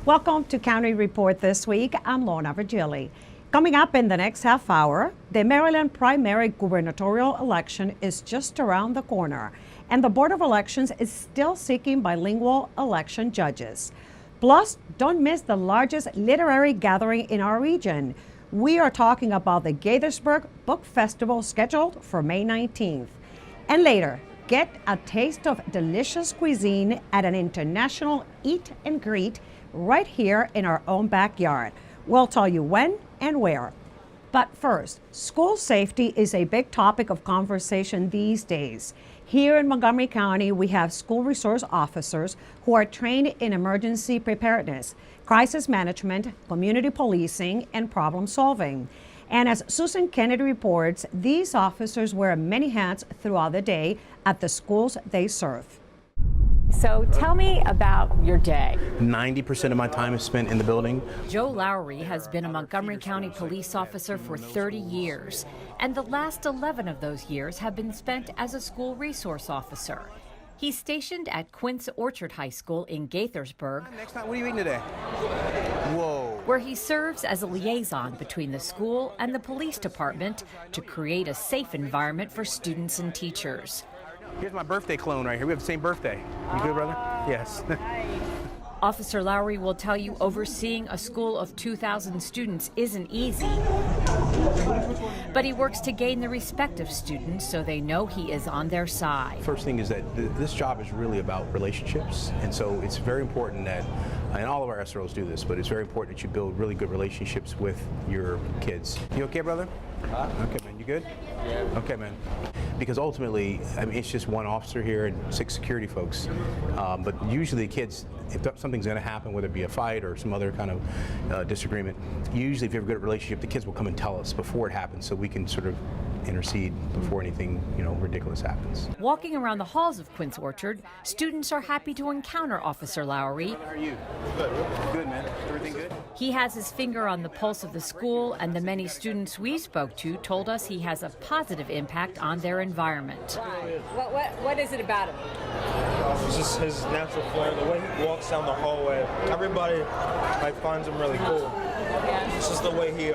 Welcome to County Report this week. I'm Lorna Virgili. Coming up in the next half hour, the Maryland primary gubernatorial election is just around the corner, and the Board of Elections is still seeking bilingual election judges. Plus, don't miss the largest literary gathering in our region. We are talking about the Gaithersburg Book Festival scheduled for May 19th. And later, get a taste of delicious cuisine at an international eat and greet right here in our own backyard. We'll tell you when and where. But first, school safety is a big topic of conversation these days. Here in Montgomery County, we have school resource officers who are trained in emergency preparedness, crisis management, community policing, and problem solving. And as Susan Kennedy reports, these officers wear many hats throughout the day at the schools they serve. So tell me about your day. 90% of my time is spent in the building. Joe Lowry has been a Montgomery County police officer for 30 years, and the last 11 of those years have been spent as a school resource officer. He's stationed at Quince Orchard High School in Gaithersburg. Next time, what are you eating today? Whoa. Where he serves as a liaison between the school and the police department to create a safe environment for students and teachers. Here's my birthday clone right here. We have the same birthday. You good, brother? Yes. Officer Lowry will tell you overseeing a school of 2,000 students isn't easy, but he works to gain the respect of students so they know he is on their side. First thing is that this job is really about relationships, and so it's very important that, and all of our SROs do this, but it's very important that you build really good relationships with your kids. You okay, brother? Okay, man. You good? Yeah. Okay, man. Because ultimately, I mean, it's just one officer here and 6 security folks. But usually the kids, if something's going to happen, whether it be a fight or some other kind of disagreement, usually if you have a good relationship, the kids will come and tell us before it happens so we can sort of intercede before anything, ridiculous happens. Walking around the halls of Quince Orchard, students are happy to encounter Officer Lowry. How are you? Good. Good, man. Everything good? He has his finger on the pulse of the school, and the many students we spoke to told us he has a positive impact on their environment. What is it about him? It's just his natural flair, the way he walks down the hallway. Everybody finds him really cool. It's just the way he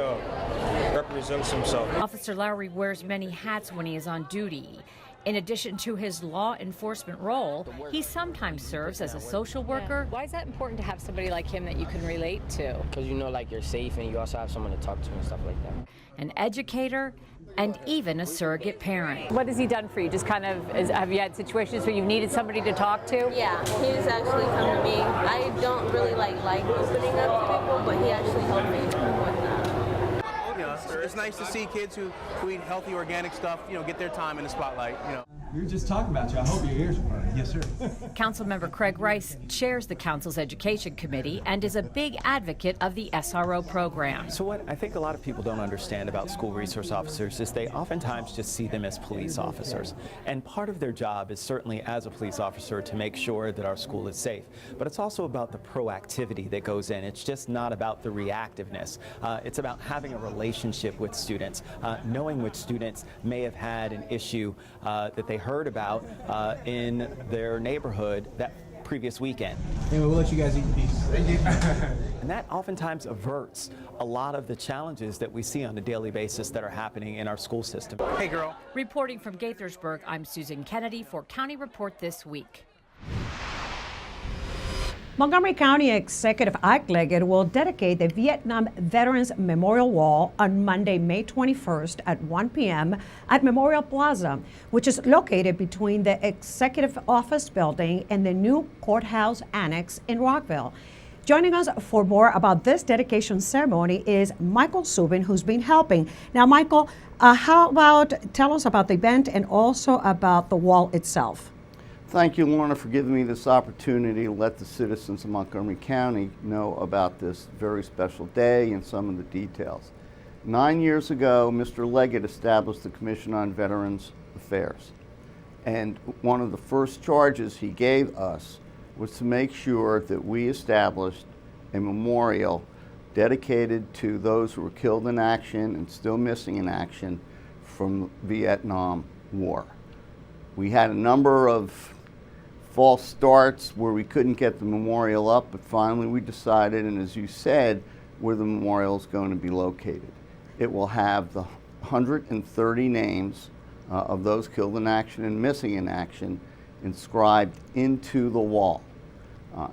represents himself. Officer Lowry wears many hats when he is on duty. In addition to his law enforcement role, he sometimes serves as a social worker. Why is that important to have somebody like him that you can relate to? Because you're safe and you also have someone to talk to and stuff like that. An educator, and even a surrogate parent. What has he done for you? Just kind of, have you had situations where you've needed somebody to talk to? Yeah, he's actually come to me. I don't really like opening up to people, but he actually helped me with that. It's nice to see kids who eat healthy, organic stuff, get their time in the spotlight, We were just talking about you. I hope your ears work. Yes, sir. Councilmember Craig Rice chairs the council's education committee and is a big advocate of the SRO program. So what I think a lot of people don't understand about school resource officers is they oftentimes just see them as police officers. And part of their job is certainly as a police officer to make sure that our school is safe. But it's also about the proactivity that goes in. It's just not about the reactiveness. It's about having a relationship with students, knowing which students may have had an issue that they heard about in their neighborhood that previous weekend. Anyway, we'll let you guys eat in peace. Thank you. And that oftentimes averts a lot of the challenges that we see on a daily basis that are happening in our school system. Hey, girl. Reporting from Gaithersburg, I'm Susan Kennedy for County Report This Week. Montgomery County Executive Ike Leggett will dedicate the Vietnam Veterans Memorial Wall on Monday, May 21st at 1 p.m. at Memorial Plaza, which is located between the Executive Office Building and the new Courthouse Annex in Rockville. Joining us for more about this dedication ceremony is Michael Subin, who's been helping. Now, Michael, tell us about the event and also about the wall itself. Thank you, Lorna, for giving me this opportunity to let the citizens of Montgomery County know about this very special day and some of the details. 9 years ago, Mr. Leggett established the Commission on Veterans Affairs. And one of the first charges he gave us was to make sure that we established a memorial dedicated to those who were killed in action and still missing in action from the Vietnam War. We had a number of false starts where we couldn't get the memorial up, but finally we decided, and as you said, where the memorial is going to be located. It will have the 130 names of those killed in action and missing in action inscribed into the wall.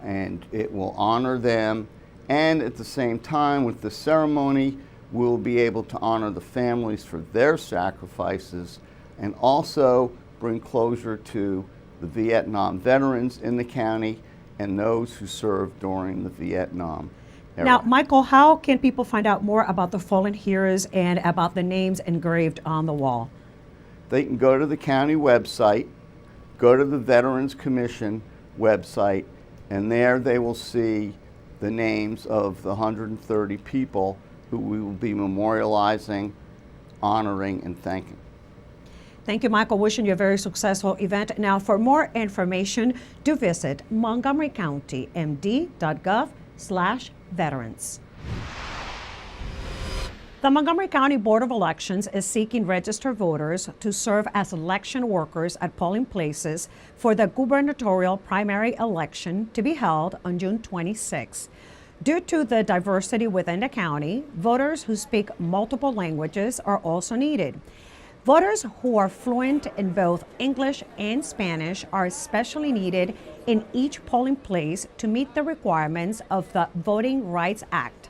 And it will honor them, and at the same time with the ceremony, we'll be able to honor the families for their sacrifices and also bring closure to the Vietnam veterans in the county and those who served during the Vietnam era. Now, Michael, how can people find out more about the fallen heroes and about the names engraved on the wall? They can go to the county website, go to the Veterans Commission website, and there they will see the names of the 130 people who we will be memorializing, honoring, and thanking. Thank you, Michael. Wishing you a very successful event. Now, for more information, do visit montgomerycountymd.gov/veterans. The Montgomery County Board of Elections is seeking registered voters to serve as election workers at polling places for the gubernatorial primary election to be held on June 26. Due to the diversity within the county, voters who speak multiple languages are also needed. Voters who are fluent in both English and Spanish are especially needed in each polling place to meet the requirements of the Voting Rights Act.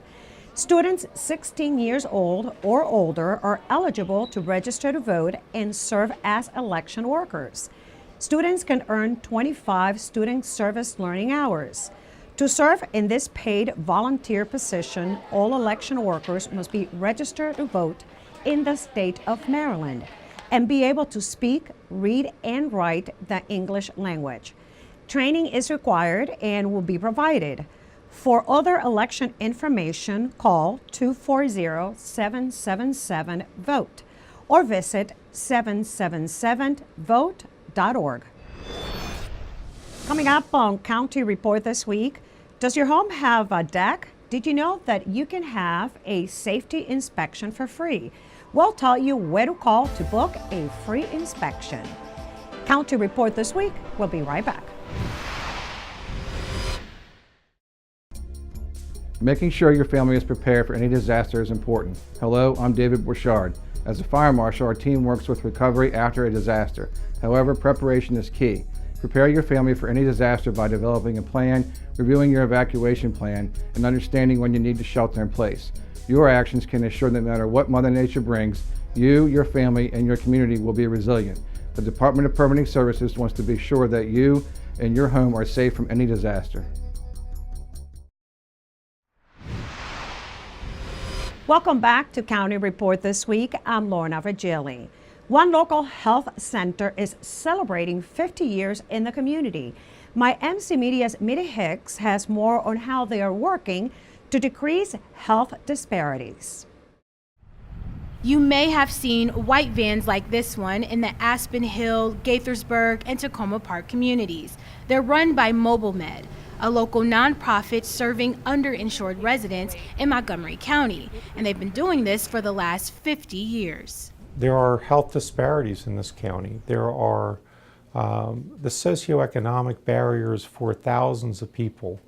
Students 16 years old or older are eligible to register to vote and serve as election workers. Students can earn 25 student service learning hours. To serve in this paid volunteer position, all election workers must be registered to vote in the state of Maryland and be able to speak, read, and write the English language. Training is required and will be provided. For other election information, call 240-777-VOTE or visit 777vote.org. Coming up on County Report this week, does your home have a deck? Did you know that you can have a safety inspection for free? We'll tell you where to call to book a free inspection. County Report this week. We'll be right back. Making sure your family is prepared for any disaster is important. Hello, I'm David Bouchard. As a fire marshal, our team works with recovery after a disaster. However, preparation is key. Prepare your family for any disaster by developing a plan, reviewing your evacuation plan, and understanding when you need to shelter in place. Your actions can ensure that no matter what Mother Nature brings, you, your family, and your community will be resilient. The Department of Permitting Services wants to be sure that you and your home are safe from any disaster. Welcome back to County Report this week. I'm Lorna Virgili. One local health center is celebrating 50 years in the community. My MC Media's Mitty Hicks has more on how they are working to decrease health disparities. You may have seen white vans like this one in the Aspen Hill, Gaithersburg, and Tacoma Park communities. They're run by MobileMed, a local nonprofit serving underinsured residents in Montgomery County, and they've been doing this for the last 50 years. There are health disparities in this county. There are the socioeconomic barriers for thousands of people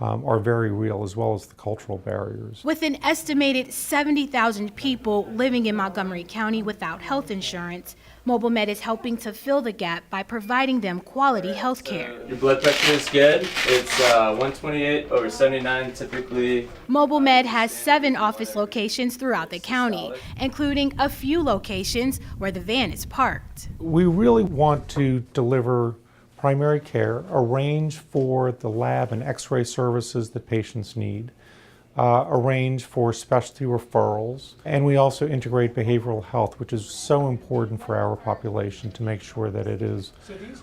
are very real, as well as the cultural barriers. With an estimated 70,000 people living in Montgomery County without health insurance, MobileMed is helping to fill the gap by providing them quality health care. Your blood pressure is good. It's 128/79 typically. MobileMed has 7 office locations throughout the county, including a few locations where the van is parked. We really want to deliver primary care, arrange for the lab and x-ray services that patients need, arrange for specialty referrals, and we also integrate behavioral health, which is so important for our population to make sure that it is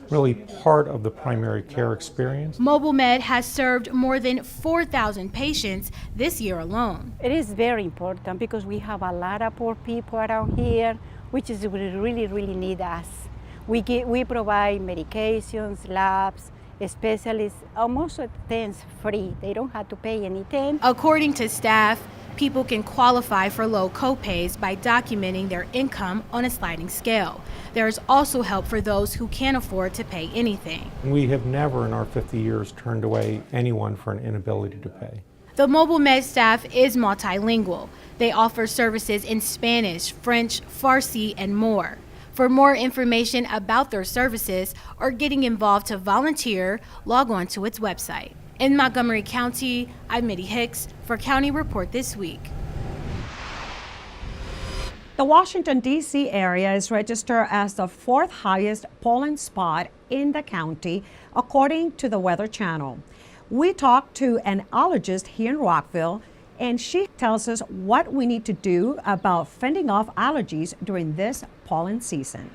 really part of the primary care experience. MobileMed has served more than 4,000 patients this year alone. It is very important because we have a lot of poor people around here, which is really need us. We provide medications, labs, specialists, almost things free. They don't have to pay anything. According to staff, People can qualify for low copays by documenting their income on a sliding scale. There is also help for those who can't afford to pay anything. We have never in our 50 years turned away anyone for an inability to pay. The Mobile Med staff is multilingual. They offer services in Spanish, French, Farsi, and more. For more information about their services or getting involved to volunteer, log on to its website. In Montgomery County, I'm Mitty Hicks for County Report This Week. The Washington, D.C. area is registered as the 4th highest pollen spot in the county, according to the Weather Channel. We talked to an allergist here in Rockville, and she tells us what we need to do about fending off allergies during this pollen season.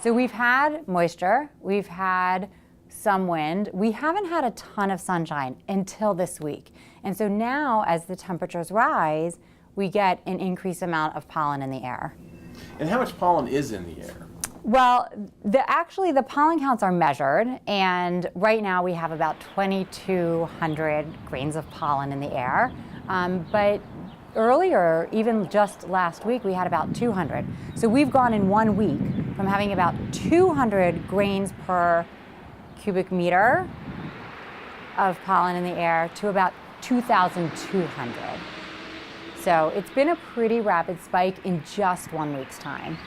So we've had moisture, we've had some wind. We haven't had a ton of sunshine until this week. And so now as the temperatures rise, we get an increased amount of pollen in the air. And how much pollen is in the air? Well, actually the pollen counts are measured, and right now we have about 2,200 grains of pollen in the air. But earlier, even just last week, we had about 200. So we've gone in 1 week from having about 200 grains per cubic meter of pollen in the air to about 2,200. So it's been a pretty rapid spike in just 1 week's time.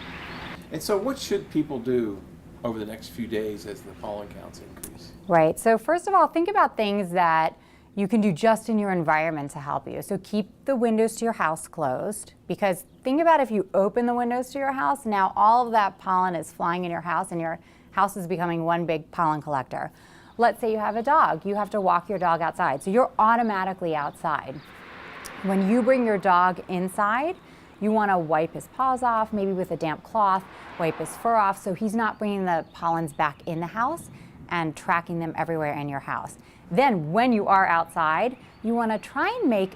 And so what should people do over the next few days as the pollen counts increase? Right, so first of all, think about things that you can do just in your environment to help you. So keep the windows to your house closed, because think about if you open the windows to your house, now all of that pollen is flying in your house and your house is becoming one big pollen collector. Let's say you have a dog, you have to walk your dog outside, so you're automatically outside. When you bring your dog inside, you want to wipe his paws off, maybe with a damp cloth, wipe his fur off so he's not bringing the pollens back in the house and tracking them everywhere in your house. Then when you are outside, you want to try and make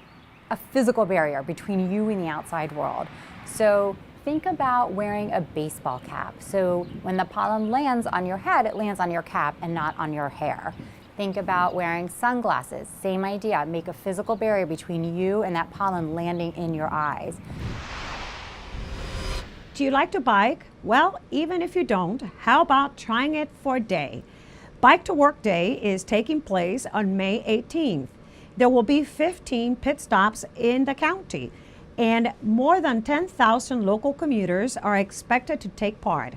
a physical barrier between you and the outside world. So think about wearing a baseball cap. So when the pollen lands on your head, it lands on your cap and not on your hair. Think about wearing sunglasses. Same idea. Make a physical barrier between you and that pollen landing in your eyes. Do you like to bike? Well, even if you don't, how about trying it for a day? Bike to Work Day is taking place on May 18th. There will be 15 pit stops in the county, and more than 10,000 local commuters are expected to take part.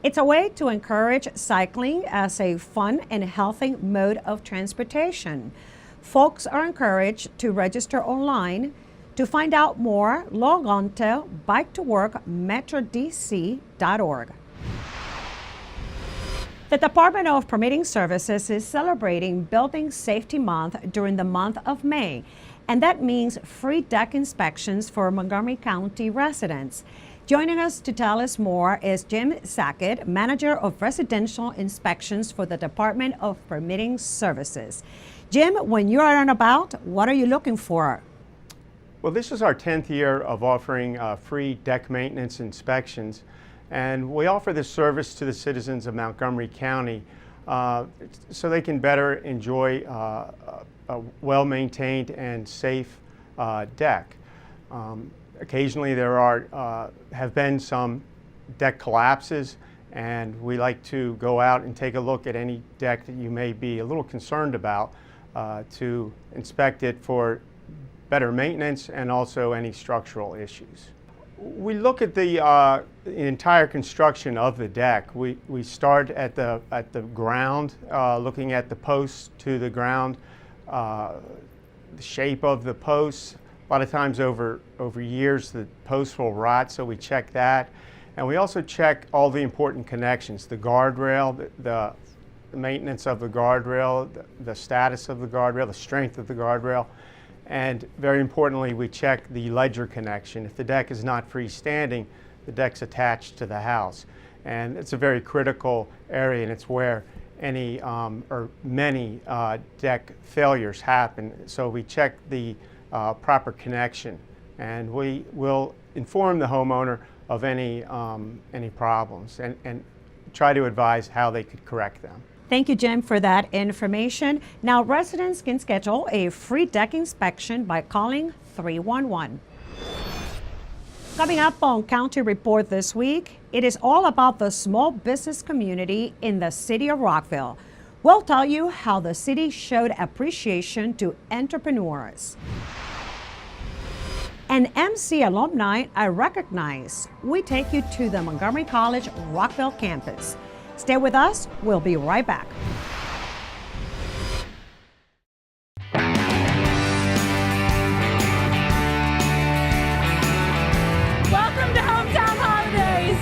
It's a way to encourage cycling as a fun and healthy mode of transportation. Folks are encouraged to register online. To find out more, log on to biketoworkmetrodc.org. The Department of Permitting Services is celebrating Building Safety Month during the month of May, and that means free deck inspections for Montgomery County residents. Joining us to tell us more is Jim Sackett, Manager of Residential Inspections for the Department of Permitting Services. Jim, when you're out and about, what are you looking for? Well, this is our 10th year of offering free deck maintenance inspections, and we offer this service to the citizens of Montgomery County so they can better enjoy a well-maintained and safe deck. Occasionally there have been some deck collapses, and we like to go out and take a look at any deck that you may be a little concerned about to inspect it for better maintenance and also any structural issues. We look at the entire construction of the deck. We start at the ground, looking at the posts to the ground, the shape of the posts. A lot of times over years the posts will rot, so we check that. And we also check all the important connections, the guardrail, the maintenance of the guardrail, the status of the guardrail, the strength of the guardrail. And very importantly, we check the ledger connection. If the deck is not freestanding, the deck's attached to the house. And it's a very critical area, and it's where any or many deck failures happen. So we check the proper connection, and we will inform the homeowner of any problems and try to advise how they could correct them. Thank you, Jim, for that information. Now, residents can schedule a free deck inspection by calling 311. Coming up on County Report this week, it is all about the small business community in the City of Rockville. We'll tell you how the city showed appreciation to entrepreneurs. An MC alumni I recognize. We take you to the Montgomery College Rockville campus. Stay with us. We'll be right back. Welcome to Hometown Holidays.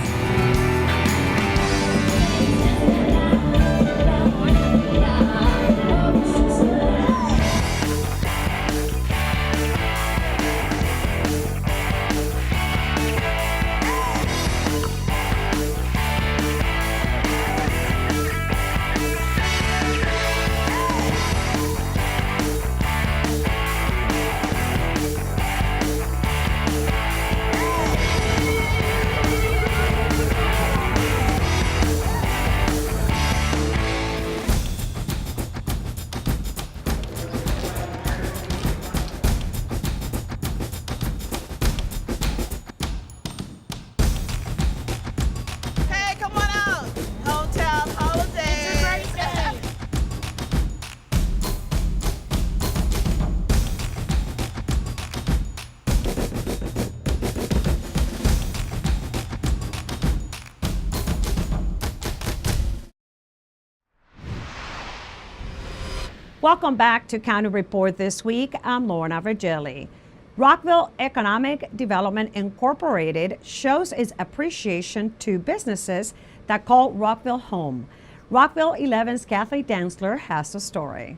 Welcome back to County Report this week. I'm Lorna Virgili. Rockville Economic Development Incorporated shows its appreciation to businesses that call Rockville home. Rockville 11's Kathy Dantzler has the story.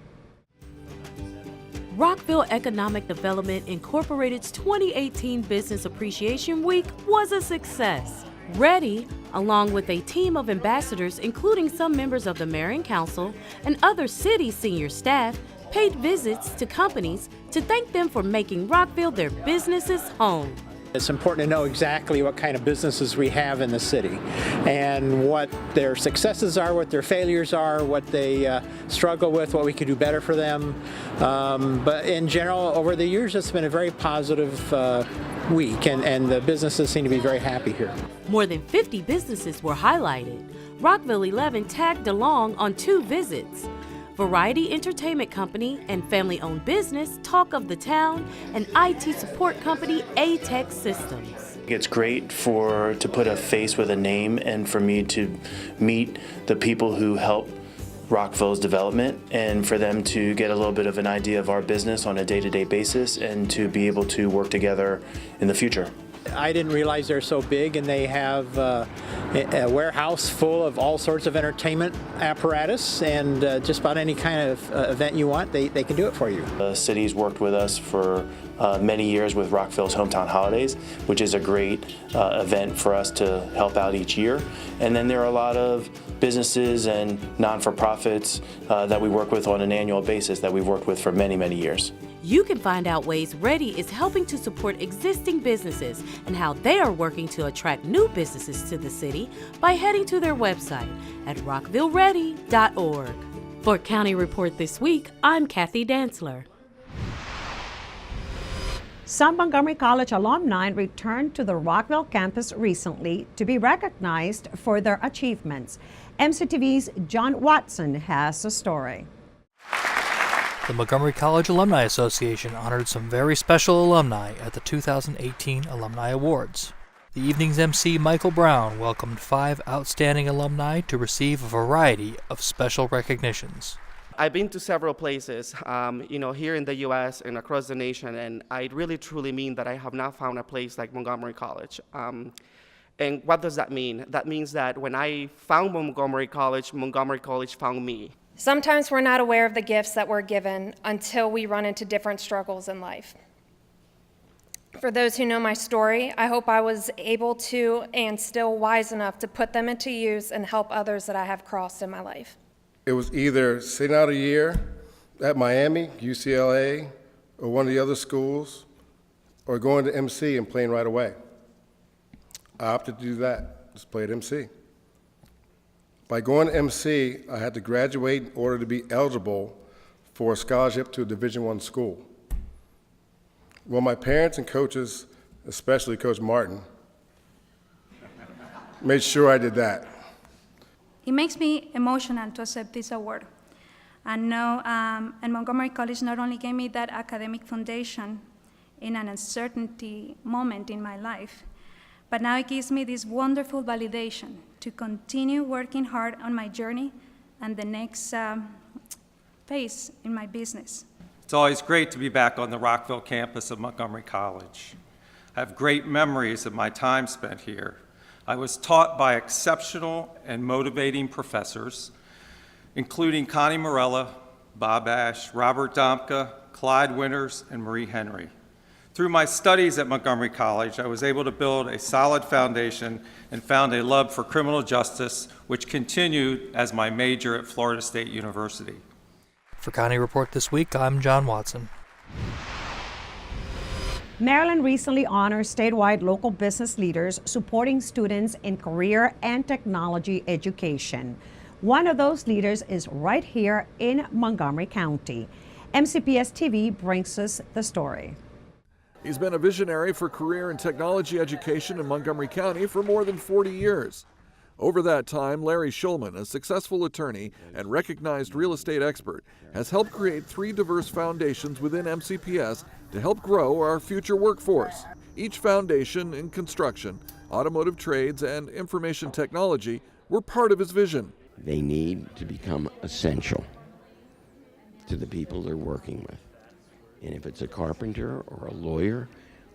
Rockville Economic Development Incorporated's 2018 Business Appreciation Week was a success. Ready, along with a team of ambassadors, including some members of the Mayor and Council and other city senior staff, paid visits to companies to thank them for making Rockville their business's home. It's important to know exactly what kind of businesses we have in the city and what their successes are, what their failures are, what they struggle with, what we could do better for them. But in general, over the years, it's been a very positive week, and the businesses seem to be very happy here. More than 50 businesses were highlighted. Rockville 11 tagged along on 2 visits. Variety Entertainment Company and family-owned business Talk of the Town, and IT support company A-Tech Systems. It's great to put a face with a name and for me to meet the people who help Rockville's development and for them to get a little bit of an idea of our business on a day-to-day basis and to be able to work together in the future. I didn't realize they're so big, and they have a warehouse full of all sorts of entertainment apparatus, and just about any kind of event you want, they can do it for you. The city's worked with us for many years with Rockville's Hometown Holidays, which is a great event for us to help out each year. And then there are a lot of businesses and non-for-profits that we work with on an annual basis that we've worked with for many, many years. You can find out ways Ready is helping to support existing businesses and how they are working to attract new businesses to the city by heading to their website at rockvilleready.org. For County Report this week, I'm Kathy Dantzler. Some Montgomery College alumni returned to the Rockville campus recently to be recognized for their achievements. MCTV's John Watson has the story. The Montgomery College Alumni Association honored some very special alumni at the 2018 Alumni Awards. The evening's MC, Michael Brown, welcomed 5 outstanding alumni to receive a variety of special recognitions. I've been to several places, here in the U.S. and across the nation, and I really truly mean that I have not found a place like Montgomery College. And what does that mean? That means that when I found Montgomery College found me. Sometimes we're not aware of the gifts that we're given until we run into different struggles in life. For those who know my story, I hope I was able to and still wise enough to put them into use and help others that I have crossed in my life. It was either sitting out a year at Miami, UCLA, or one of the other schools, or going to MC and playing right away. I opted to do that, just play at MC. By going to MC, I had to graduate in order to be eligible for a scholarship to a Division I school. Well, my parents and coaches, especially Coach Martin, made sure I did that. It makes me emotional to accept this award. And Montgomery College not only gave me that academic foundation in an uncertainty moment in my life, but now it gives me this wonderful validation to continue working hard on my journey and the next phase in my business. It's always great to be back on the Rockville campus of Montgomery College. I have great memories of my time spent here. I was taught by exceptional and motivating professors, including Connie Morella, Bob Ash, Robert Domka, Clyde Winters, and Marie Henry. Through my studies at Montgomery College, I was able to build a solid foundation and found a love for criminal justice, which continued as my major at Florida State University. For County Report This Week, I'm John Watson. Maryland recently honored statewide local business leaders supporting students in career and technology education. One of those leaders is right here in Montgomery County. MCPS TV brings us the story. He's been a visionary for career and technology education in Montgomery County for more than 40 years. Over that time, Larry Schulman, a successful attorney and recognized real estate expert, has helped create 3 diverse foundations within MCPS to help grow our future workforce. Each foundation in construction, automotive trades, and information technology were part of his vision. They need to become essential to the people they're working with. And if it's a carpenter or a lawyer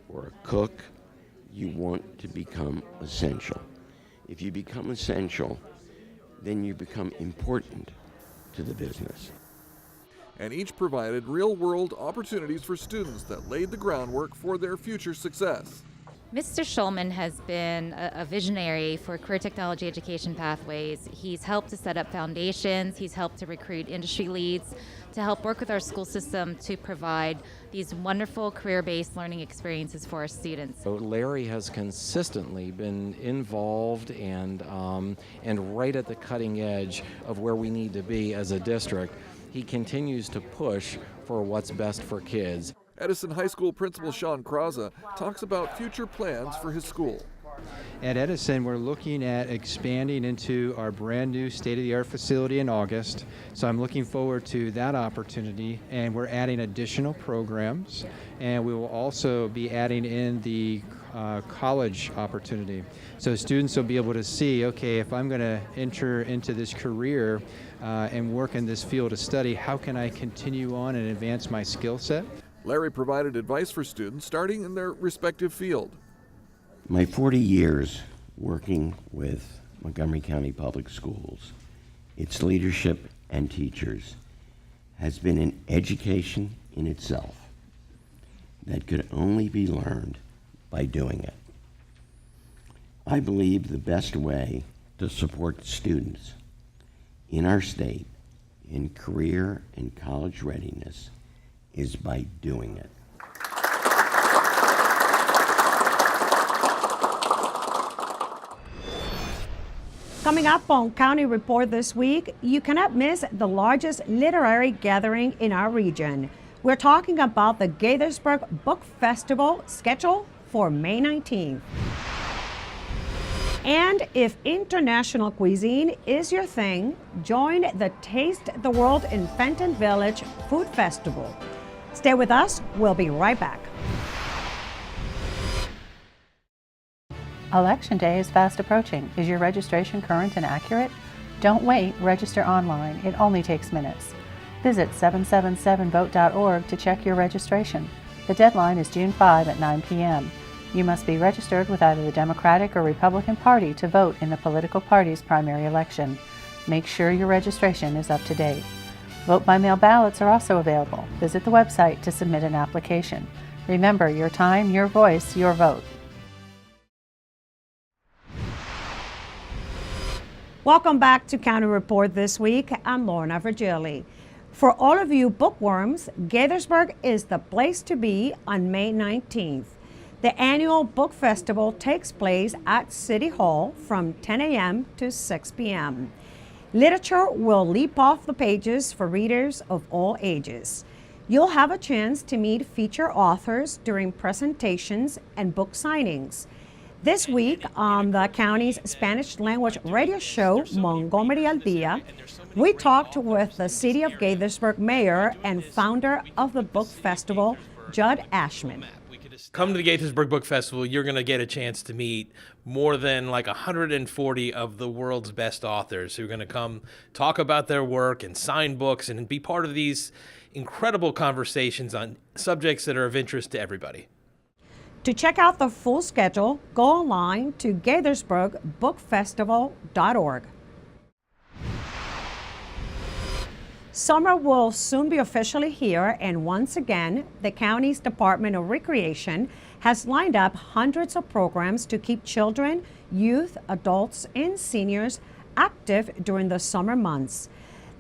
or a cook, you want to become essential. If you become essential, then you become important to the business. And each provided real-world opportunities for students that laid the groundwork for their future success. Mr. Schulman has been a visionary for career technology education pathways. He's helped to set up foundations, he's helped to recruit industry leads, to help work with our school system to provide these wonderful career-based learning experiences for our students. So Larry has consistently been involved and right at the cutting edge of where we need to be as a district. He continues to push for what's best for kids. Edison High School Principal Sean Krause talks about future plans for his school. At Edison, we're looking at expanding into our brand new state-of-the-art facility in August. So I'm looking forward to that opportunity, and we're adding additional programs, and we will also be adding in the college opportunity. So students will be able to see, okay, if I'm going to enter into this career and work in this field of study, how can I continue on and advance my skill set? Larry provided advice for students starting in their respective field. My 40 years working with Montgomery County Public Schools, its leadership and teachers, has been an education in itself that could only be learned by doing it. I believe the best way to support students in our state in career and college readiness is by doing it. Coming up on County Report this week, you cannot miss the largest literary gathering in our region. We're talking about the Gaithersburg Book Festival scheduled for May 19th. And if international cuisine is your thing, join the Taste the World in Fenton Village Food Festival. Stay with us, we'll be right back. Election Day is fast approaching. Is your registration current and accurate? Don't wait, register online. It only takes minutes. Visit 777vote.org to check your registration. The deadline is June 5 at 9 p.m. You must be registered with either the Democratic or Republican Party to vote in the political party's primary election. Make sure your registration is up to date. Vote-by-mail ballots are also available. Visit the website to submit an application. Remember, your time, your voice, your vote. Welcome back to County Report this week. I'm Lorna Virgili. For all of you bookworms, Gaithersburg is the place to be on May 19th. The annual book festival takes place at City Hall from 10 a.m. to 6 p.m. Literature will leap off the pages for readers of all ages. You'll have a chance to meet feature authors during presentations and book signings. This week on the county's Spanish language radio show, Montgomery al Día, we talked with the City of Gaithersburg mayor and founder of the book festival, Judd Ashman. Come to the Gaithersburg Book Festival, you're going to get a chance to meet more than like 140 of the world's best authors who are going to come talk about their work and sign books and be part of these incredible conversations on subjects that are of interest to everybody. To check out the full schedule, go online to gaithersburgbookfestival.org. Summer will soon be officially here, and once again, the county's Department of Recreation has lined up hundreds of programs to keep children, youth, adults, and seniors active during the summer months.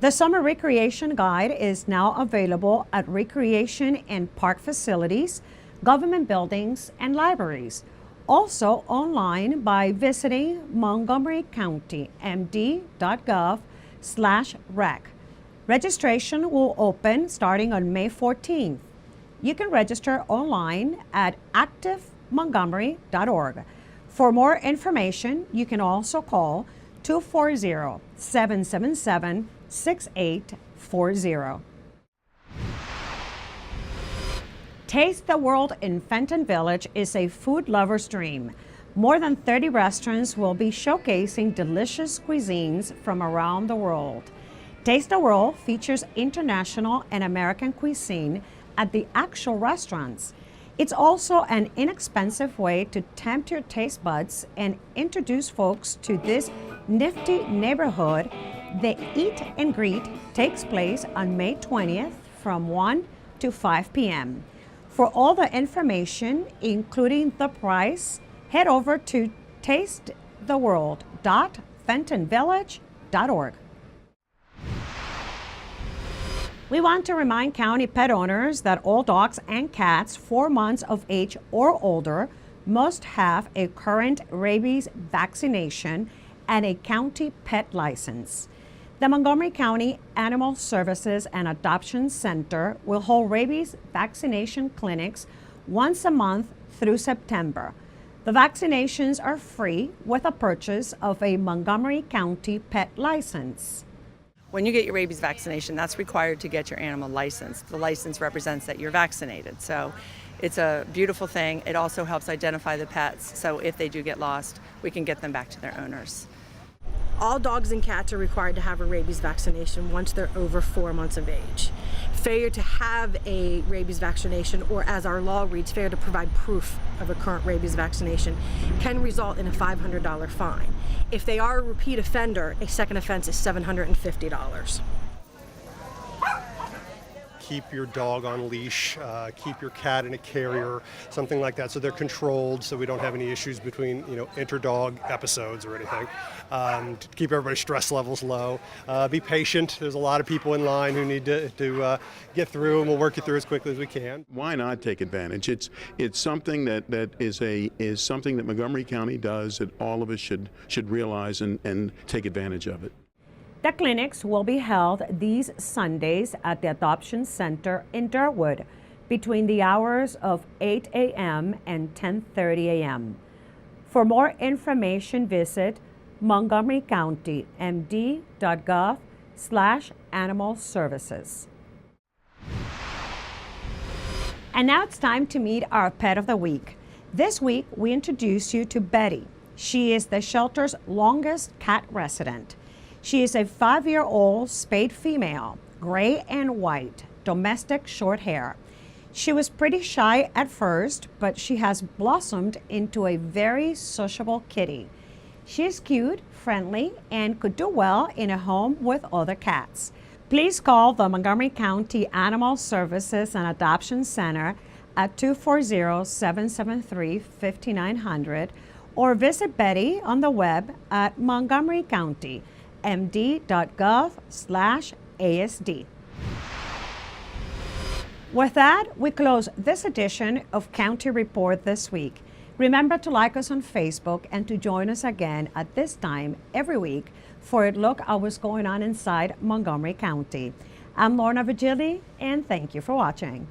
The Summer Recreation Guide is now available at recreation and park facilities, government buildings, and libraries. Also online by visiting montgomerycountymd.gov/rec. Registration will open starting on May 14th. You can register online at activemontgomery.org. For more information, you can also call 240-777-6840. Taste the World in Fenton Village is a food lover's dream. More than 30 restaurants will be showcasing delicious cuisines from around the world. Taste the World features international and American cuisine at the actual restaurants. It's also an inexpensive way to tempt your taste buds and introduce folks to this nifty neighborhood. The Eat and Greet takes place on May 20th from 1 to 5 p.m. For all the information, including the price, head over to tastetheworld.fentonvillage.org. We want to remind county pet owners that all dogs and cats 4 months of age or older must have a current rabies vaccination and a county pet license. The Montgomery County Animal Services and Adoption Center will hold rabies vaccination clinics once a month through September. The vaccinations are free with a purchase of a Montgomery County pet license. When you get your rabies vaccination, that's required to get your animal license. The license represents that you're vaccinated. So it's a beautiful thing. It also helps identify the pets, so if they do get lost, we can get them back to their owners. All dogs and cats are required to have a rabies vaccination once they're over 4 months of age. Failure to have a rabies vaccination, or as our law reads, failure to provide proof of a current rabies vaccination, can result in a $500 fine. If they are a repeat offender, a second offense is $750. Keep your dog on leash, keep your cat in a carrier, something like that, so they're controlled, so we don't have any issues between, inter-dog episodes or anything. To keep everybody's stress levels low. Be patient. There's a lot of people in line who need to get through, and we'll work you through as quickly as we can. Why not take advantage? It's something that is something that Montgomery County does that all of us should realize and take advantage of it. The clinics will be held these Sundays at the Adoption Center in Durwood between the hours of 8 a.m. and 10:30 a.m. For more information, visit montgomerycountymd.gov/animal services. And now it's time to meet our pet of the week. This week, we introduce you to Betty. She is the shelter's longest cat resident. She is a 5-year-old spayed female, gray and white, domestic short hair. She was pretty shy at first, but she has blossomed into a very sociable kitty. She is cute, friendly, and could do well in a home with other cats. Please call the Montgomery County Animal Services and Adoption Center at 240-773-5900 or visit Betty on the web at montgomerycountymd.gov/ASD. With that, we close this edition of County Report this week. Remember to like us on Facebook and to join us again at this time every week for a look at what's going on inside Montgomery County. I'm Lorna Virgili, and thank you for watching.